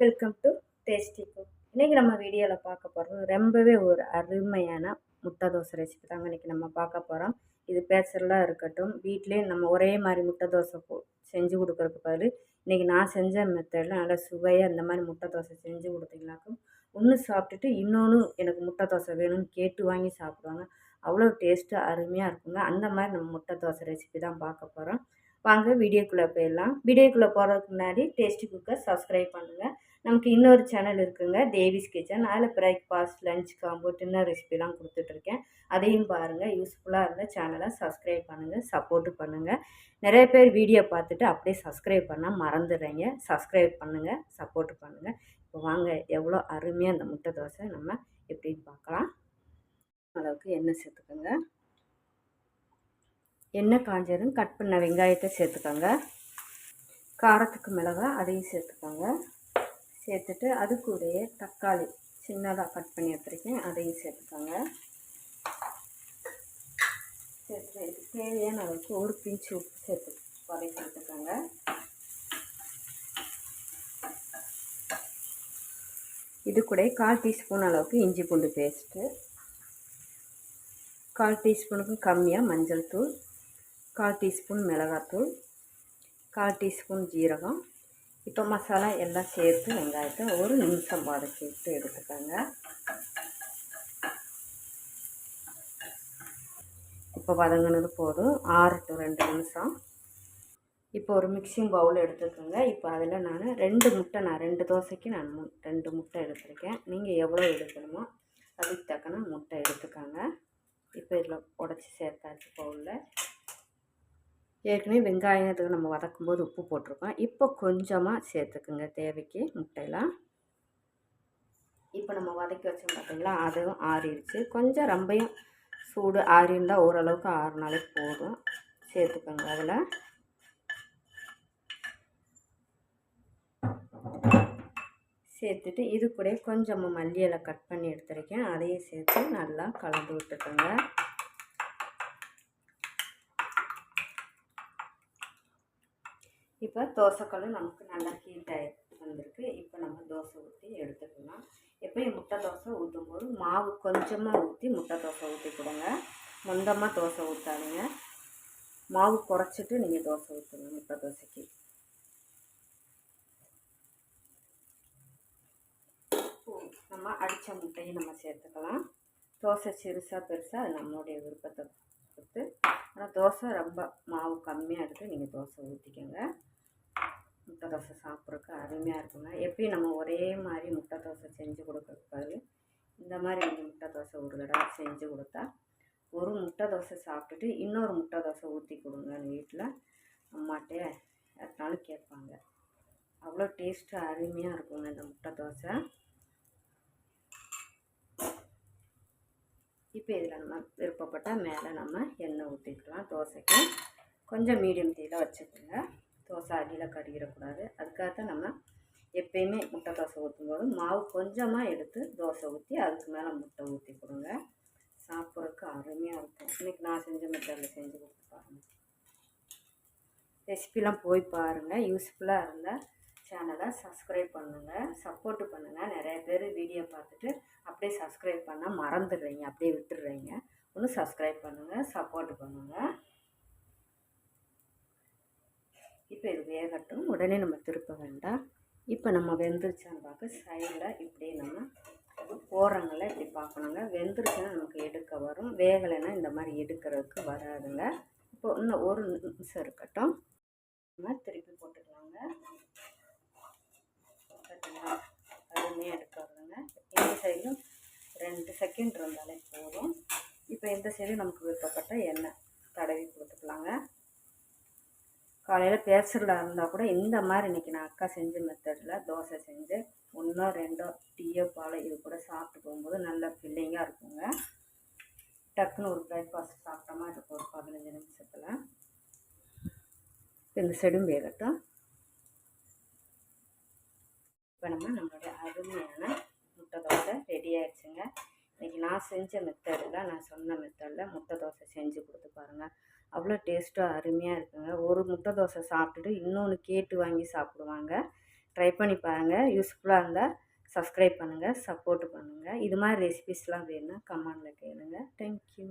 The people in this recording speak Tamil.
Welcome to tasty cook. இன்றைக்கி நம்ம வீடியோவில் பார்க்க போகிறோம் ரொம்பவே ஒரு அருமையான முட்டை தோசை ரெசிபி தாங்க இன்றைக்கி நம்ம பார்க்க போகிறோம். இது பேச்சுலராக இருக்கட்டும், வீட்லேயும் நம்ம ஒரே மாதிரி முட்டை தோசை செஞ்சு கொடுக்குறதுக்கு பதில் இன்றைக்கி நான் செஞ்ச மெத்தடில் நல்லா சுவையாக இந்த மாதிரி முட்டை தோசை செஞ்சு கொடுத்தீங்கனாக்கும் ஒன்று சாப்பிட்டுட்டு இன்னொன்று எனக்கு முட்டை தோசை வேணும்னு கேட்டு வாங்கி சாப்பிடுவாங்க. அவ்வளோ டேஸ்ட்டு அருமையாக இருக்குங்க. அந்த மாதிரி நம்ம முட்டை தோசை ரெசிபி தான் பார்க்க போகிறோம். வாங்க வீடியோக்குள்ளே போயிடலாம். வீடியோக்குள்ளே போகிறதுக்கு முன்னாடி டேஸ்டி குக்கை சப்ஸ்கிரைப் பண்ணுங்கள். நமக்கு இன்னொரு சேனல் இருக்குங்க, தேவிஸ் கிச்சன். அதில் பிரேக்ஃபாஸ்ட், லஞ்ச் காம்போ, டின்னர் ரெசிபிலாம் கொடுத்துட்ருக்கேன். அதையும் பாருங்கள். யூஸ்ஃபுல்லாக இருந்த சேனலை சப்ஸ்கிரைப் பண்ணுங்கள், சப்போர்ட்டு பண்ணுங்கள். நிறைய பேர் வீடியோ பார்த்துட்டு அப்படியே சப்ஸ்கிரைப் பண்ணால் மறந்துடுறீங்க. சப்ஸ்கிரைப் பண்ணுங்கள், சப்போர்ட்டு பண்ணுங்கள். இப்போ வாங்க எவ்வளோ அருமையாக அந்த முட்டை தோசை நம்ம எப்படின்னு பார்க்கலாம். அளவுக்கு எண்ணெய் சேர்த்துக்கோங்க. எண்ணெய் காஞ்சதும் கட் பண்ண வெங்காயத்தை சேர்த்துக்கோங்க. காரத்துக்கு மிளகா அதையும் சேர்த்துக்கோங்க. சேர்த்துட்டு அது கூடயே தக்காளி சின்னதாக கட் பண்ணி எடுத்துருக்கேன், அதையும் சேர்த்துக்கோங்க. சேர்த்து இதுக்கு தேவையான அளவுக்கு ஒரு பிஞ்சு உப்பு சேர்த்து வதக்கி எடுத்துக்கோங்க. இது கூட 1/4 டீஸ்பூன் அளவுக்கு இஞ்சி பூண்டு பேஸ்ட்டு, 1/4 டீஸ்பூனுக்கு கம்மியாக மஞ்சள் தூள், 1/4 டீஸ்பூன் மிளகாத்தூள், 1/4 டீஸ்பூன் ஜீரகம். இப்போ மசாலா எல்லாம் சேர்த்து வெங்காயத்தை ஒரு நிமிஷம் வதக்கிட்டு எடுத்துக்கோங்க. இப்போ வதங்கினது போதும், 6 to 2 நிமிஷம். இப்போ ஒரு மிக்சிங் பவுல் எடுத்துக்கோங்க. இப்போ அதில் நான் 2 முட்டை, நான் 2 தோசைக்கு நான் 2 முட்டை எடுத்துருக்கேன். நீங்கள் எவ்வளோ எடுக்கணுமோ அதுக்கு தக்கன முட்டை எடுத்துக்கோங்க. இப்போ இதில் உடச்சி சேர்த்தாச்சு பவுலில். ஏற்கனவே வெங்காயத்துக்கு நம்ம வதக்கும்போது உப்பு போட்டிருக்கோம். இப்போ கொஞ்சமாக சேர்த்துக்குங்க தேவைக்கு முட்டையெல்லாம். இப்போ நம்ம வதக்கி வச்சோம் பார்த்தீங்களா, அதுவும் ஆறிடுச்சு. கொஞ்சம் ரொம்பையும் சூடு ஆறிஇருந்தால் ஓரளவுக்கு ஆறுனாலே போதும். சேர்த்துக்கோங்க. அதில் சேர்த்துட்டு இது கூட கொஞ்சமாக மல்லி இலை கட் பண்ணி எடுத்துருக்கேன், அதையும் சேர்த்து நல்லா கலந்து விட்டுக்கோங்க. இப்போ தோசைக்கல் நமக்கு நல்லா ஹீட் ஆகிட்டு வந்திருக்கு. இப்போ நம்ம தோசை ஊற்றி எடுத்துக்கலாம். எப்போயும் முட்டை தோசை ஊற்றும் போது மாவு கொஞ்சமாக ஊற்றி முட்டை தோசை ஊற்றி கொடுங்க. மொந்தமாக தோசை ஊற்றாதீங்க. மாவு குறைச்சிட்டு நீங்கள் தோசை ஊற்றுங்க முட்டை தோசைக்கு. நம்ம அடித்த முட்டையும் நம்ம சேர்த்துக்கலாம். தோசை சிறுசாக பெருசாக அது நம்மளுடைய விருப்பத்தை பொறுத்து. ஆனால் தோசை ரொம்ப மாவு கம்மியாக எடுத்து நீங்கள் தோசை ஊற்றிக்கோங்க. முட்டை தோசை சாப்பிட்றதுக்கு அருமையாக இருக்குங்க. எப்படி நம்ம ஒரே மாதிரி முட்டை தோசை செஞ்சு கொடுக்குறதுக்கு பதில் இந்த மாதிரி நீங்கள் முட்டை தோசை ஒரு தடவை செஞ்சு கொடுத்தா ஒரு முட்டை தோசை சாப்பிட்டுட்டு இன்னொரு முட்டை தோசை ஊற்றி கொடுங்க. வீட்டில் அம்மாட்டே யாருனாலும் கேட்பாங்க. அவ்வளோ டேஸ்ட்டு அருமையாக இருக்குங்க இந்த முட்டை தோசை. இப்போ இதில் நம்ம விருப்பப்பட்டால் மேலே நம்ம எண்ணெய் ஊற்றிக்கலாம். தோசைக்கு கொஞ்சம் மீடியம் தீயில் வச்சுக்கோங்க. தோசை அடியில் கறியிடக்கூடாது. அதுக்காகத்தான் நம்ம எப்பயுமே முட்டை தோசை ஊற்றும்போது மாவு கொஞ்சமாக எடுத்து தோசை ஊற்றி அதுக்கு மேலே முட்டை ஊற்றி கொடுங்க. சாப்பிட்றதுக்கு அருமையாக இருக்கும். இன்றைக்கி நான் செஞ்ச மெத்தடில் செஞ்சு கொடுத்து பாருங்கள். ரெசிபிலாம் போய் பாருங்கள். யூஸ்ஃபுல்லாக இருந்தால் சேனலை சப்ஸ்கிரைப் பண்ணுங்கள், சப்போர்ட்டு பண்ணுங்கள். நிறைய பேர் வீடியோ பார்த்துட்டு அப்படியே சப்ஸ்கிரைப் பண்ணால் மறந்துடுறீங்க, அப்படியே விட்டுடுறீங்க. ஒன்று சப்ஸ்கிரைப் பண்ணுங்கள், சப்போர்ட்டு பண்ணுங்கள். இப்போ இது வேகட்டும், உடனே நம்ம திருப்ப வேண்டாம். இப்போ நம்ம வெந்துருச்சான்னு பார்க்க சைடில் இப்படியே நம்ம போடுறங்கள இப்படி பார்க்கணுங்க. வெந்துருச்சுன்னா நமக்கு எடுக்க வரும், வேகலைன்னா இந்த மாதிரி எடுக்கிறதுக்கு வராதுங்க. இப்போ இன்னும் ஒரு நிமிஷம் இருக்கட்டும், நம்ம திருப்பி போட்டுக்கலாங்க. அருமையாக எடுக்க வருதுங்க. இந்த சைடும் 2 செகண்ட் இருந்தாலே போதும். இப்போ இந்த சைடும் நமக்கு விருப்பப்பட்ட எண்ணெய் தடவி கொடுத்துக்கலாங்க. காலையில் பேசுகிறதா இருந்தால் கூட இந்த மாதிரி இன்றைக்கி நான் அக்கா செஞ்ச மெத்தடில் தோசை செஞ்சு 1 2 டீயோ பால் இது கூட சாப்பிட்டு போகும்போது நல்ல ஃபில்லிங்காக இருக்குங்க. டக்குன்னு ஒரு பிரேக்ஃபாஸ்ட் சாப்பிட்ட மாதிரி இருக்கும் ஒரு 15 நிமிஷத்தில். இந்த சைடும் வேகட்டும். இப்போ நம்மளுடைய அருமையான முட்டை தோசை ரெடி ஆகிடுச்சுங்க. இன்றைக்கி நான் செஞ்ச மெத்தடில், நான் சொன்ன மெத்தடில் முட்டை தோசை செஞ்சு கொடுத்து பாருங்கள். அவ்வளோ டேஸ்ட்டாக அருமையாக இருக்குங்க. ஒரு முட்டை தோசை சாப்பிட்டுட்டு இன்னொன்று கேட்டு வாங்கி சாப்பிடுவாங்க. ட்ரை பண்ணி பாருங்கள். யூஸ்ஃபுல்லாக இருந்தால் சப்ஸ்கிரைப் பண்ணுங்கள், சப்போர்ட் பண்ணுங்கள். இது மாதிரி ரெசிபீஸ்லாம் வேணும்னா கமெண்டில் கேளுங்கள். தேங்க்யூ.